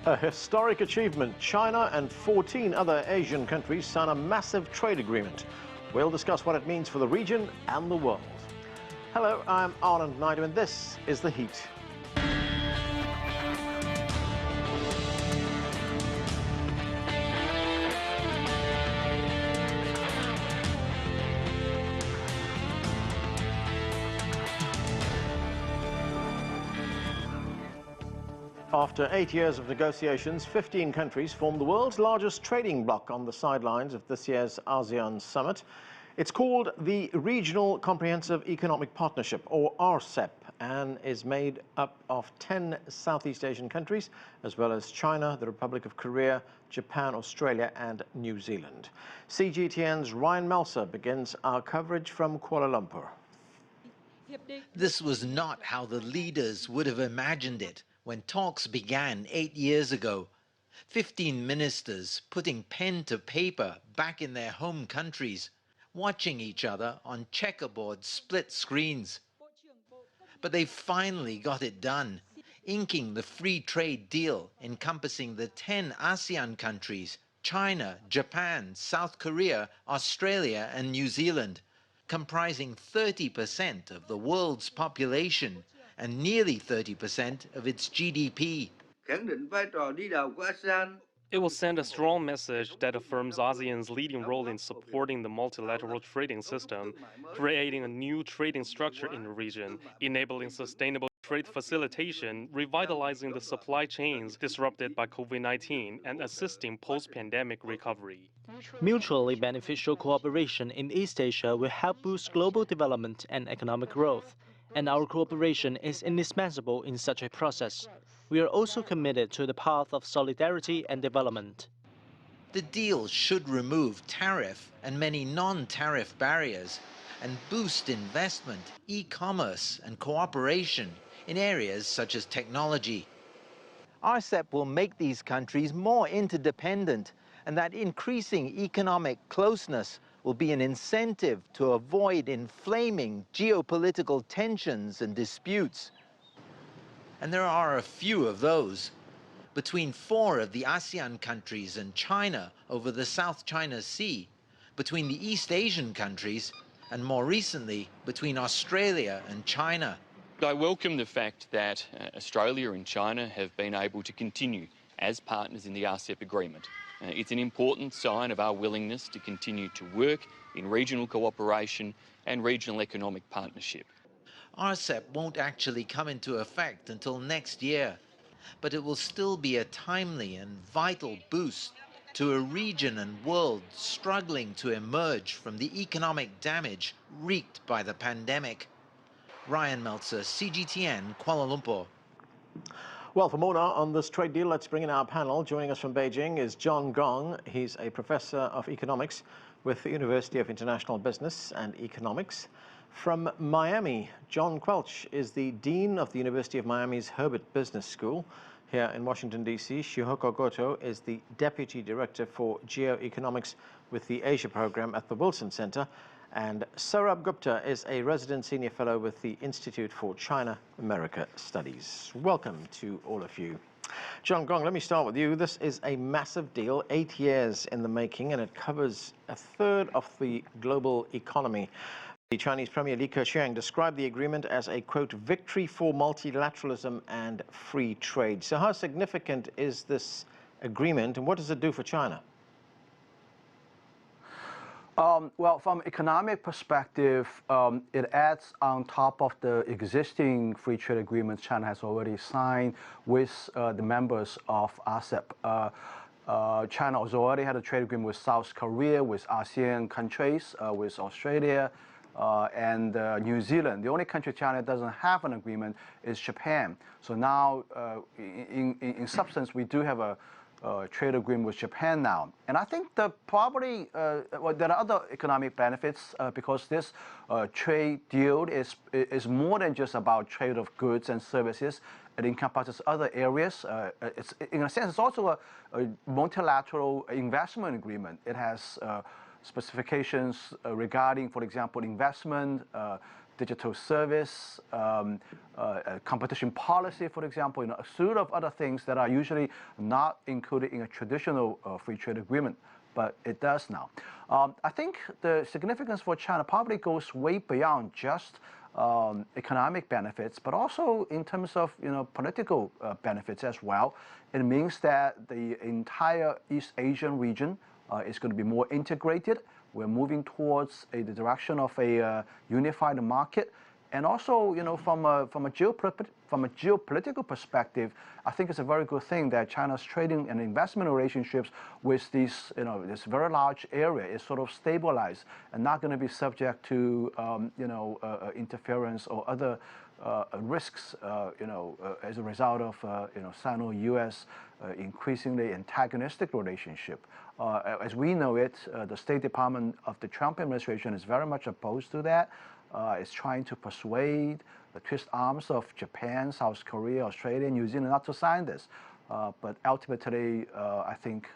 A historic achievement. China and 14 other Asian countries sign a massive trade agreement. We'll discuss what it means for the region and the world. Hello, I'm Anand Naidu and this is The Heat. After 8 years of negotiations, 15 countries formed the world's largest trading bloc on the sidelines of this year's ASEAN summit. It's called the Regional Comprehensive Economic Partnership, or RCEP, and is made up of 10 Southeast Asian countries, as well as China, the Republic of Korea, Japan, Australia and New Zealand. CGTN's Rian Maelzer begins our coverage from Kuala Lumpur. This was not how the leaders would have imagined it when talks began 8 years ago. 15 ministers putting pen to paper back in their home countries, watching each other on checkerboard split screens. But they finally got it done, inking the free trade deal encompassing the 10 ASEAN countries, China, Japan, South Korea, Australia and New Zealand, comprising 30% of the world's population and nearly 30% of its GDP. It will send a strong message that affirms ASEAN's leading role in supporting the multilateral trading system, creating a new trading structure in the region, enabling sustainable trade facilitation, revitalizing the supply chains disrupted by COVID-19, and assisting post-pandemic recovery. Mutually beneficial cooperation in East Asia will help boost global development and economic growth, and our cooperation is indispensable in such a process. We are also committed to the path of solidarity and development. The deal should remove tariff and many non-tariff barriers and boost investment, e-commerce and cooperation in areas such as technology. RCEP will make these countries more interdependent, and that increasing economic closeness will be an incentive to avoid inflaming geopolitical tensions and disputes. And there are a few of those. Between 4 of the ASEAN countries and China over the South China Sea, between the East Asian countries, and more recently, between Australia and China. I welcome the fact that Australia and China have been able to continue as partners in the RCEP agreement. It's an important sign of our willingness to continue to work in regional cooperation and regional economic partnership. RCEP won't actually come into effect until next year, but it will still be a timely and vital boost to a region and world struggling to emerge from the economic damage wreaked by the pandemic. Rian Maelzer, CGTN, Kuala Lumpur. Well, for more now on this trade deal, let's bring in our panel. Joining us from Beijing is Gong. He's a professor of economics with the University of International Business and Economics. From Miami, Quelch is the Dean of the University of Miami's Herbert Business School. Here in Washington, D.C., Shihoko Goto is the Deputy Director for Geo-economics with the Asia Program at the Wilson Center. And Sourabh Gupta is a resident senior fellow with the Institute for China-America Studies. Welcome to all of you. Gong, let me start with you. This is a massive deal, 8 years in the making, and it covers a third of the global economy. The Chinese Premier Li Keqiang described the agreement as a, quote, victory for multilateralism and free trade. So how significant is this agreement, and what does it do for China? Well, from economic perspective, it adds on top of the existing free trade agreements China has already signed with the members of RCEP. China has already had a trade agreement with South Korea, with ASEAN countries, with Australia, and New Zealand. The only country China doesn't have an agreement is Japan. So now, in substance, we do have a trade agreement with Japan now. And I think well, there are other economic benefits because this trade deal is more than just about trade of goods and services. It encompasses other areas. In a sense, it's also a multilateral investment agreement. It has specifications regarding, for example, investment, digital service, competition policy, for example, a suite of other things that are usually not included in a traditional free trade agreement, but it does now. I think the significance for China probably goes way beyond just economic benefits, but also in terms of political benefits as well. It means that the entire East Asian region is going to be more integrated. We're moving towards the direction of a unified market. And also, from a geopolitical perspective, I think it's a very good thing that China's trading and investment relationships with this very large area is sort of stabilized and not going to be subject to, interference or other risks, as a result of, Sino-U.S. Increasingly antagonistic relationship. As we know it, the State Department of the Trump administration is very much opposed to that. It's trying to persuade the twist arms of Japan, South Korea, Australia, New Zealand not to sign this. But ultimately, I think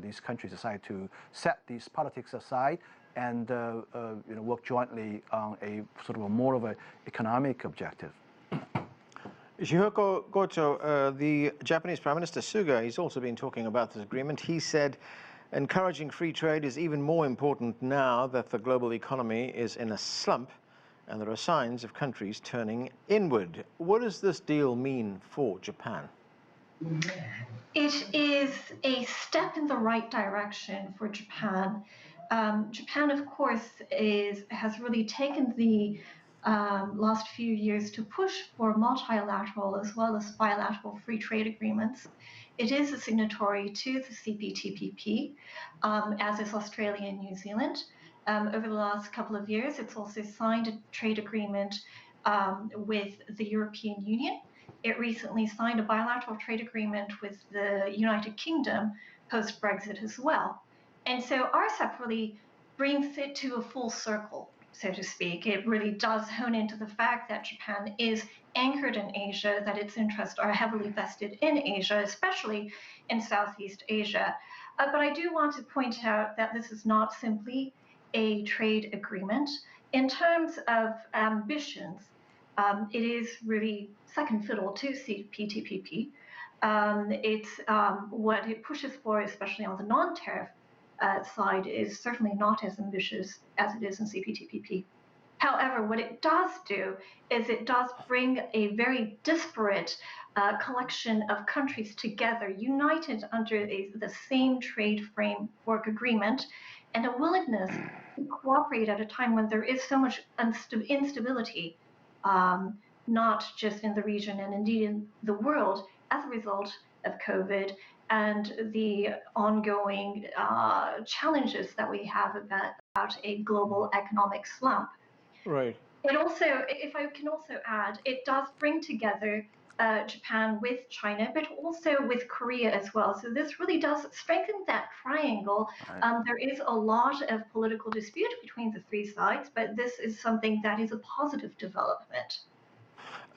these countries decide to set these politics aside and work jointly on a sort of more of an economic objective. Shihoko, Goto, the Japanese Prime Minister Suga, he's also been talking about this agreement. He said encouraging free trade is even more important now that the global economy is in a slump and there are signs of countries turning inward. What does this deal mean for Japan? It is a step in the right direction for Japan. Japan, of course, has really taken the last few years to push for multilateral as well as bilateral free trade agreements. It is a signatory to the CPTPP, as is Australia and New Zealand. Over the last couple of years, it's also signed a trade agreement with the European Union. It recently signed a bilateral trade agreement with the United Kingdom post-Brexit as well. And so RCEP really brings it to a full circle, so to speak. It really does hone into the fact that Japan is anchored in Asia, that its interests are heavily vested in Asia, especially in Southeast Asia. But I do want to point out that this is not simply a trade agreement. In terms of ambitions, it is really second fiddle to CPTPP. It's what it pushes for, especially on the non-tariff side, is certainly not as ambitious as it is in CPTPP. However, what it does do is it does bring a very disparate collection of countries together, united under the same trade framework agreement, and a willingness to cooperate at a time when there is so much instability, not just in the region and indeed in the world as a result of COVID and the ongoing challenges that we have about a global economic slump. Right. It also, if I can also add, it does bring together Japan with China, but also with Korea as well. So this really does strengthen that triangle. Right. There is a lot of political dispute between the three sides, but this is something that is a positive development.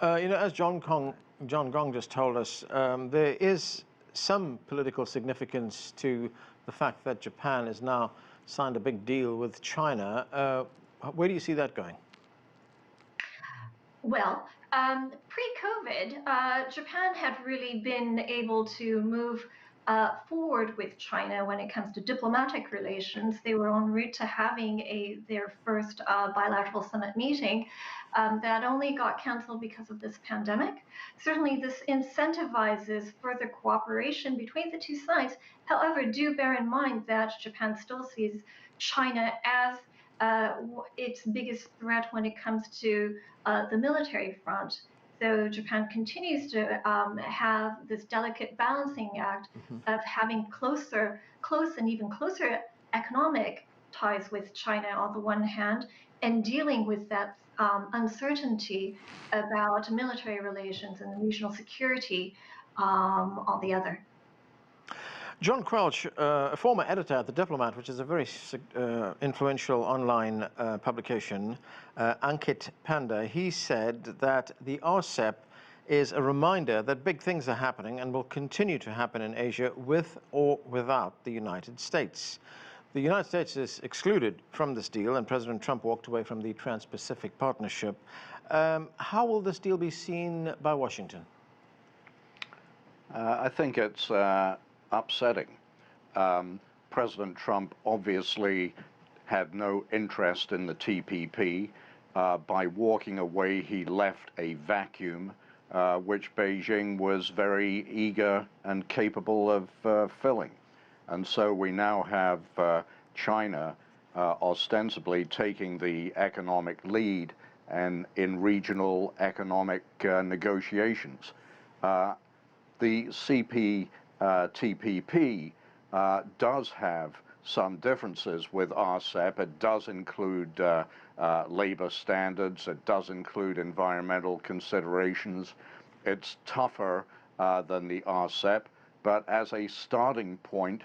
As John Gong just told us, there is some political significance to the fact that Japan has now signed a big deal with China. Where do you see that going? Well, pre-COVID, Japan had really been able to move forward with China when it comes to diplomatic relations. They were en route to having their first bilateral summit meeting that only got canceled because of this pandemic. Certainly, this incentivizes further cooperation between the two sides. However, do bear in mind that Japan still sees China as its biggest threat when it comes to the military front. So Japan continues to have this delicate balancing act of having close and even closer economic ties with China on the one hand, and dealing with that uncertainty about military relations and regional security on the other. John Quelch, a former editor at The Diplomat, which is a very influential online publication, Ankit Panda, he said that the RCEP is a reminder that big things are happening and will continue to happen in Asia with or without the United States. The United States is excluded from this deal, and President Trump walked away from the Trans-Pacific Partnership. How will this deal be seen by Washington? I think it's upsetting. President Trump obviously had no interest in the TPP. By walking away, he left a vacuum which Beijing was very eager and capable of filling. And so we now have China ostensibly taking the economic lead and in regional economic negotiations. The CPTPP does have some differences with RCEP. It does include labor standards. It does include environmental considerations. It's tougher than the RCEP, but as a starting point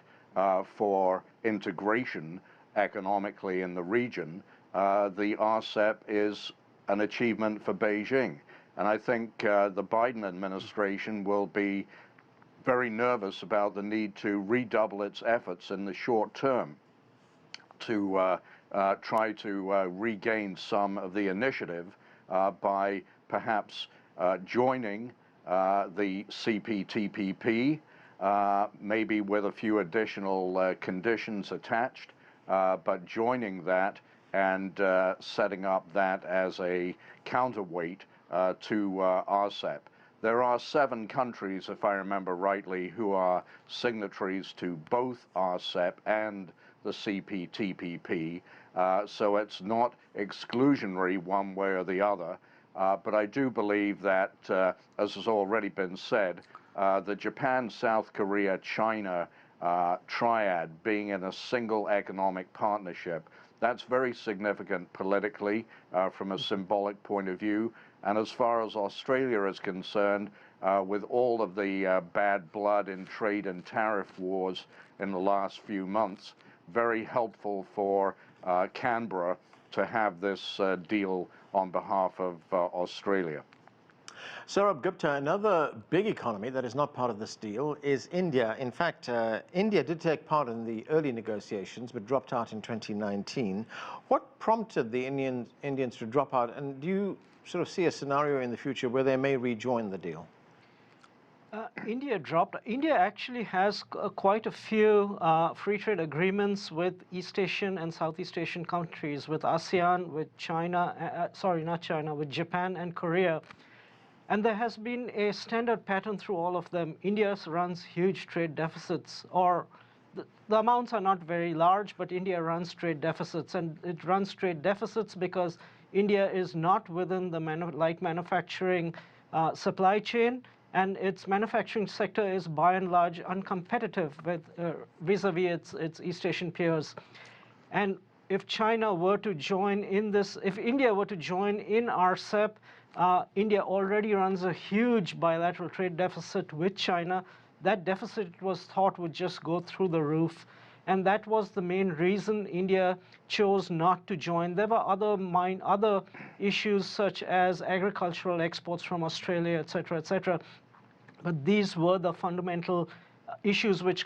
for integration economically in the region, the RCEP is an achievement for Beijing. And I think the Biden administration will be very nervous about the need to redouble its efforts in the short term to try to regain some of the initiative by perhaps joining the CPTPP, maybe with a few additional conditions attached, but joining that and setting up that as a counterweight to RCEP. There are 7 countries, if I remember rightly, who are signatories to both RCEP and the CPTPP, so it's not exclusionary one way or the other. But I do believe that, as has already been said, the Japan, South Korea, China triad being in a single economic partnership, that's very significant politically from a symbolic point of view. And as far as Australia is concerned, with all of the bad blood in trade and tariff wars in the last few months, very helpful for Canberra to have this deal on behalf of Australia. Sourabh Gupta, another big economy that is not part of this deal is India. In fact, India did take part in the early negotiations but dropped out in 2019. What prompted the Indians to drop out, and do you sort of see a scenario in the future where they may rejoin the deal? India dropped. India actually has quite a few free trade agreements with East Asian and Southeast Asian countries, with ASEAN, with China, sorry, not China, with Japan and Korea. And there has been a standard pattern through all of them. India runs huge trade deficits, or the amounts are not very large, but India runs trade deficits. And it runs trade deficits because India is not within the light manufacturing supply chain, and its manufacturing sector is by and large uncompetitive with vis-a-vis its East Asian peers. And if China were to join in this, if India were to join in RCEP, India already runs a huge bilateral trade deficit with China. That deficit was thought would just go through the roof. And that was the main reason India chose not to join. There were other issues such as agricultural exports from Australia, et cetera, et cetera. But these were the fundamental issues which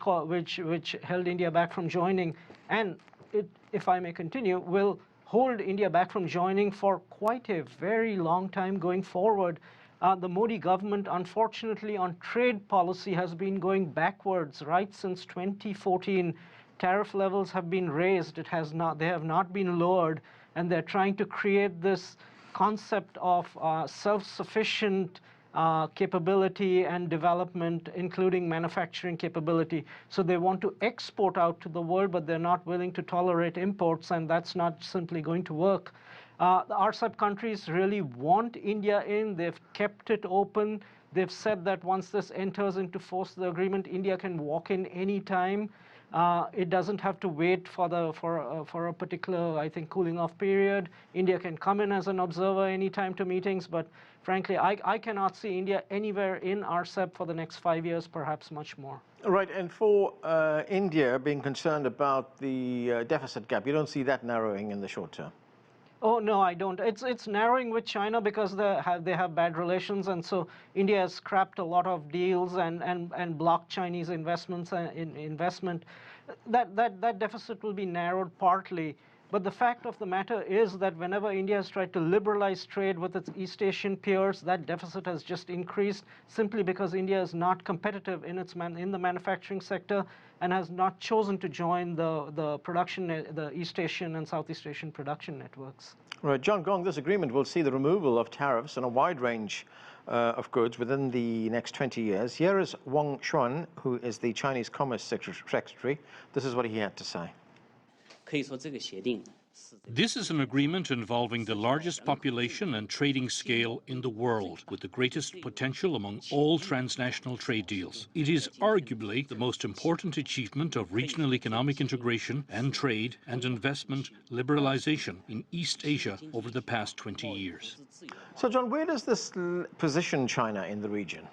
held India back from joining. And it, if I may continue, will hold India back from joining for quite a very long time going forward. The Modi government, unfortunately, on trade policy has been going backwards right since 2014. Tariff levels have been raised. They have not been lowered, and they're trying to create this concept of self-sufficient capability and development, including manufacturing capability. So they want to export out to the world, but they're not willing to tolerate imports, and that's not simply going to work. The RCEP countries really want India in. They've kept it open. They've said that once this enters into force, the agreement, India can walk in any time. It doesn't have to wait for a particular, I think, cooling off period. India can come in as an observer anytime to meetings, but frankly, I cannot see India anywhere in RCEP for the next 5 years, perhaps much more. Right, and for India being concerned about the deficit gap, you don't see that narrowing in the short term? Oh no, I don't. It's narrowing with China because they have bad relations, and so India has scrapped a lot of deals and blocked Chinese investments in investment. That deficit will be narrowed partly. But the fact of the matter is that whenever India has tried to liberalize trade with its East Asian peers, that deficit has just increased simply because India is not competitive in the manufacturing sector and has not chosen to join the East Asian and Southeast Asian production networks. Right, John Gong, this agreement will see the removal of tariffs on a wide range of goods within the next 20 years. Here is Wang Xuan, who is the Chinese Commerce Secretary. This is what he had to say. This is an agreement involving the largest population and trading scale in the world, with the greatest potential among all transnational trade deals. It is arguably the most important achievement of regional economic integration and trade and investment liberalization in East Asia over the past 20 years. So, John, where does this position China in the region?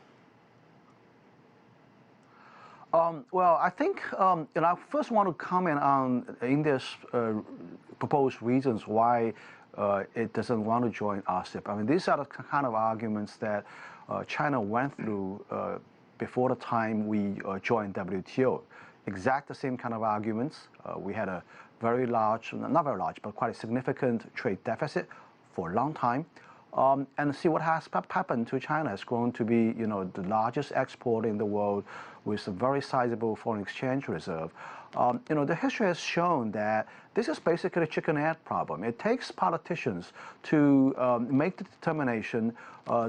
Well, I think I first want to comment on India's proposed reasons why it doesn't want to join RCEP. I mean, these are the kind of arguments that China went through before the time we joined WTO. Exact the same kind of arguments. We had a very large, not very large, but quite a significant trade deficit for a long time. And see what has happened to China. It's grown to be, the largest exporter in the world with a very sizable foreign exchange reserve. The history has shown that this is basically a chicken-egg problem. It takes politicians to make the determination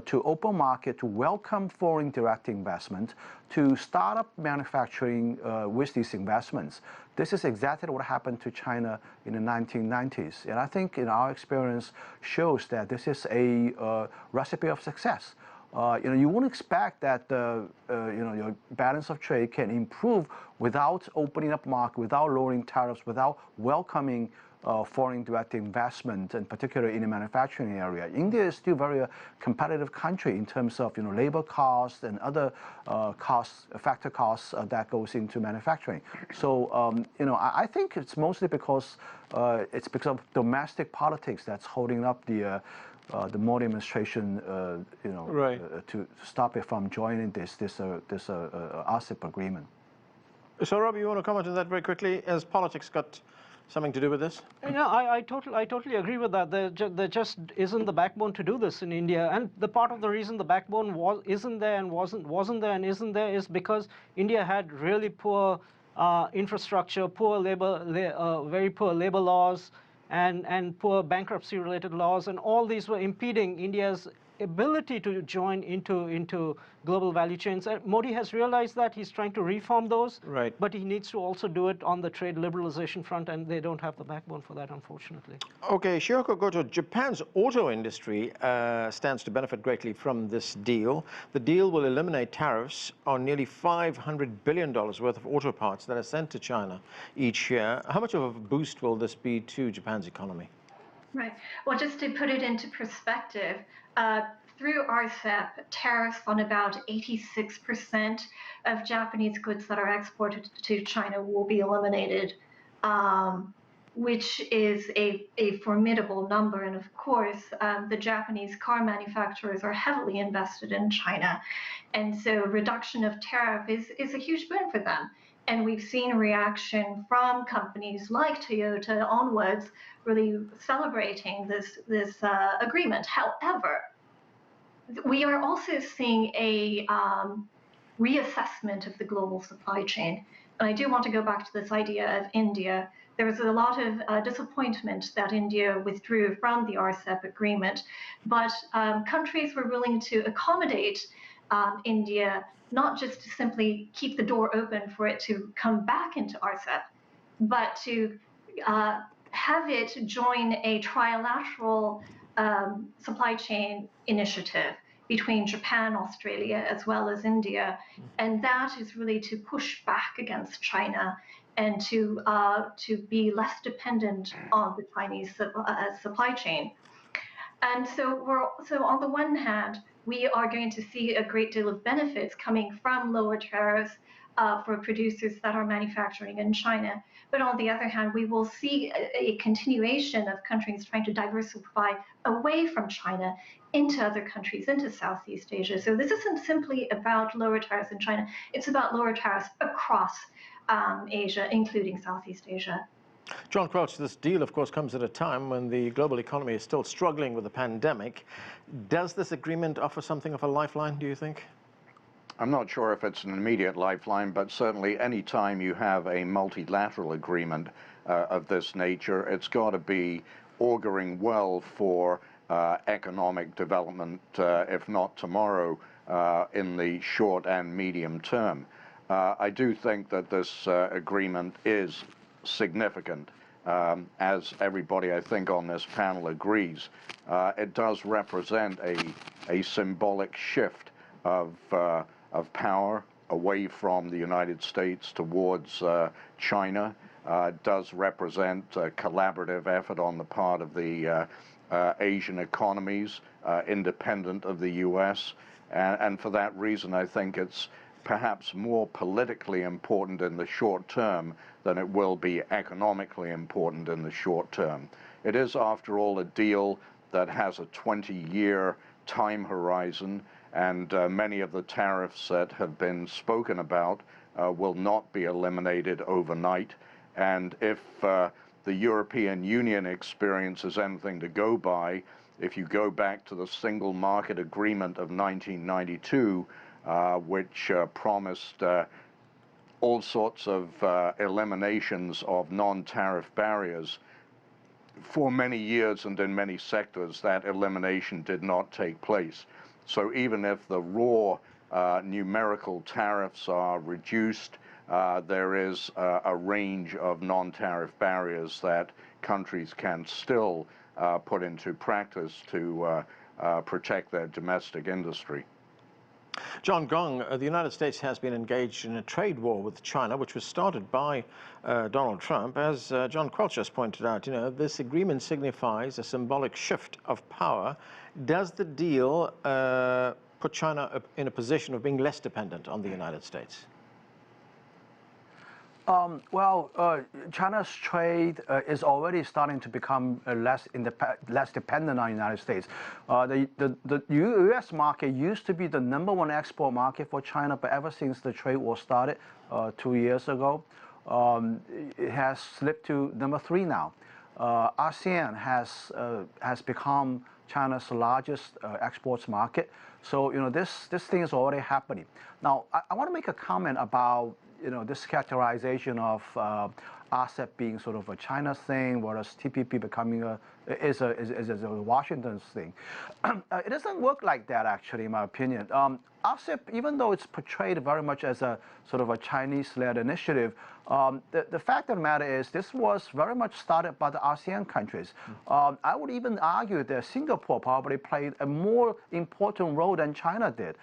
to open market, to welcome foreign direct investment, to start up manufacturing with these investments. This is exactly what happened to China in the 1990s. And I think our experience shows that this is a recipe of success. You wouldn't expect that your balance of trade can improve without opening up market, without lowering tariffs, without welcoming foreign direct investment, and particularly in the manufacturing area. India is still very competitive country in terms of labor costs and other factor costs that goes into manufacturing. So I think it's mostly because of domestic politics that's holding up the Modi administration, to stop it from joining this RCEP agreement. Sourabh, you want to comment on that very quickly? Has politics got something to do with this? I totally agree with that. There just isn't the backbone to do this in India, and the part of the reason the backbone isn't there and wasn't there and isn't there is because India had really poor infrastructure, very poor labor laws, and poor bankruptcy-related laws, and all these were impeding India's ability to join into global value chains. Modi has realized that. He's trying to reform those, right, but he needs to also do it on the trade liberalization front, and they don't have the backbone for that, unfortunately. Okay, Shihoko, Goto, Japan's auto industry stands to benefit greatly from this deal. The deal will eliminate tariffs on nearly $500 billion worth of auto parts that are sent to China each year. How much of a boost will this be to Japan's economy? Right. Well, just to put it into perspective, through RCEP, tariffs on about 86% of Japanese goods that are exported to China will be eliminated, which is a formidable number. And of course, the Japanese car manufacturers are heavily invested in China. And so reduction of tariff is a huge boon for them. And we've seen a reaction from companies like Toyota onwards, really celebrating this agreement. However, we are also seeing a reassessment of the global supply chain. And I do want to go back to this idea of India. There was a lot of disappointment that India withdrew from the RCEP agreement, but countries were willing to accommodate India, not just to simply keep the door open for it to come back into RCEP, but to have it join a trilateral supply chain initiative between Japan, Australia, as well as India. And that is really to push back against China and to be less dependent on the Chinese supply chain. And so on the one hand, we are going to see a great deal of benefits coming from lower tariffs, for producers that are manufacturing in China. But on the other hand, we will see a continuation of countries trying to diversify away from China into other countries, into Southeast Asia. So this isn't simply about lower tariffs in China, it's about lower tariffs across Asia, including Southeast Asia. John Quelch, this deal, of course, comes at a time when the global economy is still struggling with the pandemic. Does this agreement offer something of a lifeline, do you think? I'm not sure if it's an immediate lifeline, but certainly any time you have a multilateral agreement of this nature, it's got to be auguring well for economic development, if not tomorrow, in the short and medium term. I do think that this agreement is significant. As everybody, I think, on this panel agrees, it does represent a symbolic shift of power away from the United States towards China. It does represent a collaborative effort on the part of the Asian economies, independent of the US. And for that reason, I think it's perhaps more politically important in the short term than it will be economically important in the short term. It is, after all, a deal that has a 20-year time horizon, and many of the tariffs that have been spoken about will not be eliminated overnight. And if the European Union experience is anything to go by, if you go back to the Single Market Agreement of 1992, which promised all sorts of eliminations of non-tariff barriers, for many years and in many sectors, that elimination did not take place. So even if the raw numerical tariffs are reduced, there is a range of non-tariff barriers that countries can still put into practice to protect their domestic industry. John Gong, the United States has been engaged in a trade war with China, which was started by Donald Trump. As John Quelch has pointed out, this agreement signifies a symbolic shift of power. Does the deal put China in a position of being less dependent on the United States? China's trade is already starting to become less dependent on the United States. The U.S. market used to be the #1 export market for China, but ever since the trade war started 2 years ago, it has slipped to #3 now. ASEAN has become China's largest exports market. So this thing is already happening. Now I want to make a comment about this characterization of RCEP being sort of a China thing, whereas TPP becoming a Washington's thing. It doesn't work like that, actually, in my opinion. RCEP, even though it's portrayed very much as a sort of a Chinese-led initiative, the fact of the matter is this was very much started by the ASEAN countries. I would even argue that Singapore probably played a more important role than China did.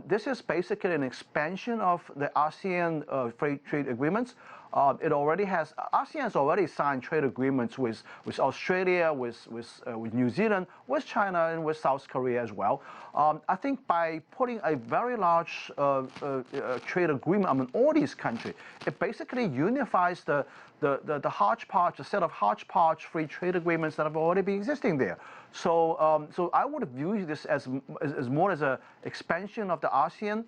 This is basically an expansion of the ASEAN free trade agreements. ASEAN has already signed trade agreements with Australia, with New Zealand, with China, and with South Korea as well. I think by putting a very large trade agreement among all these countries, it basically unifies the hodgepodge, a set of hodgepodge free trade agreements that have already been existing there. So I would view this as more as an expansion of the ASEAN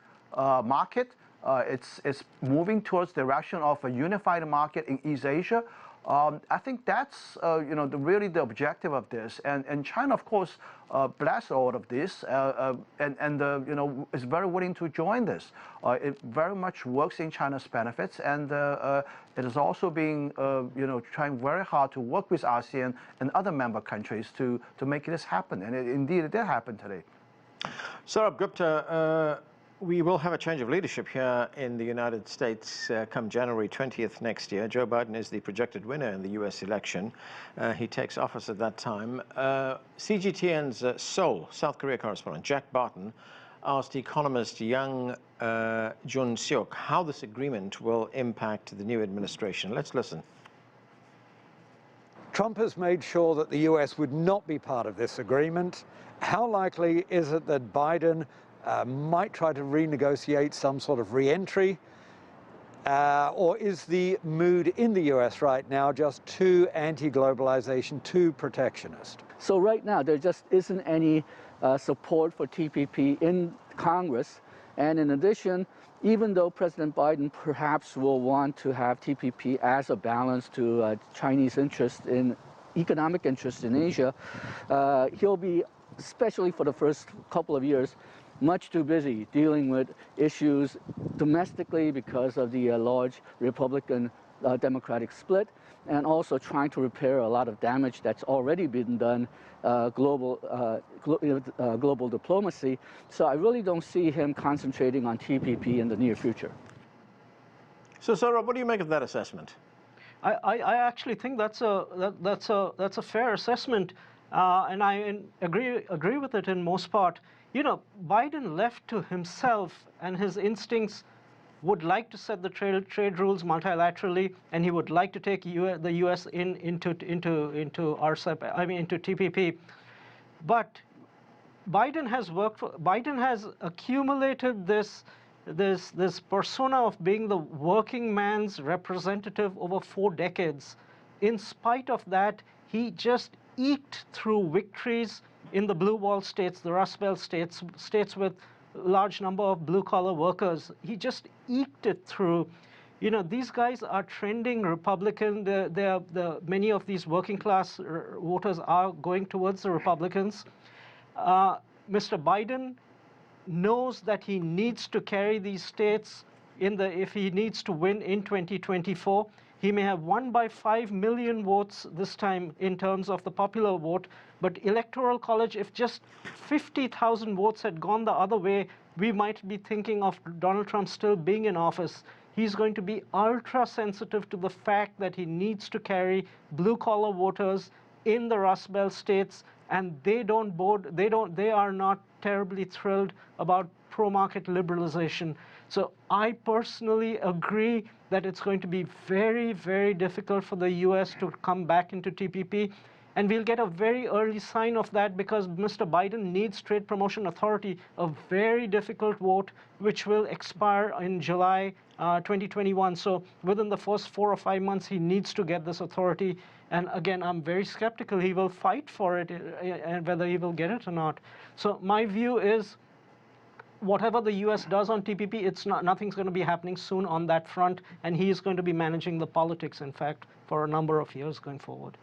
market. It's moving towards the direction of a unified market in East Asia. I think that's really the objective of this, and China, of course, bless all of this, and is very willing to join this. It very much works in China's benefits, and it is also being trying very hard to work with ASEAN and other member countries to make this happen, and indeed it did happen today. Sourabh, Gupta, we will have a change of leadership here in the United States come January 20th next year. Joe Biden is the projected winner in the U.S. election. He takes office at that time. CGTN's Seoul, South Korea correspondent Jack Barton asked economist Yang Jun-seok how this agreement will impact the new administration. Let's listen. Trump has made sure that the U.S. would not be part of this agreement. How likely is it that Biden might try to renegotiate some sort of re-entry? Or is the mood in the US right now just too anti-globalization, too protectionist? So right now, there just isn't any support for TPP in Congress. And in addition, even though President Biden perhaps will want to have TPP as a balance to Chinese interest in economic interest in Asia, he'll be, especially for the first couple of years, much too busy dealing with issues domestically because of the large Republican Democratic split, and also trying to repair a lot of damage that's already been done global diplomacy. So I really don't see him concentrating on TPP in the near future. So, Sourabh, what do you make of that assessment? I actually think that's a fair assessment, and I agree with it in most part. You know, Biden left to himself and his instincts would like to set the trade rules multilaterally, and he would like to take the U.S. into RCEP, I mean into TPP. But Biden has accumulated this persona of being the working man's representative over 4 decades. In spite of that, he just eked through victories in the blue wall states, the Rust Belt states, states with large number of blue-collar workers. He just eked it through. You know, these guys are trending Republican. Many of these working-class voters are going towards the Republicans. Mr. Biden knows that he needs to carry these states if he needs to win in 2024. He may have won by 5 million votes this time in terms of the popular vote, but Electoral College, if just 50,000 votes had gone the other way, we might be thinking of Donald Trump still being in office. He's going to be ultra sensitive to the fact that he needs to carry blue-collar voters in the Rust Belt states, and they are not terribly thrilled about pro-market liberalization. So I personally agree that it's going to be very, very difficult for the US to come back into TPP. And we'll get a very early sign of that because Mr. Biden needs Trade Promotion Authority, a very difficult vote, which will expire in July 2021. So within the first 4 or 5 months, he needs to get this authority. And again, I'm very skeptical he will fight for it and whether he will get it or not. So my view is, whatever the US does on TPP, nothing's going to be happening soon on that front, and he is going to be managing the politics, in fact, for a number of years going forward.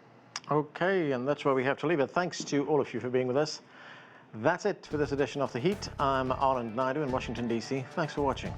Okay, and that's where we have to leave it. Thanks to all of you for being with us. That's it for this edition of The Heat. I'm Anand Naidu in Washington, D.C. Thanks for watching.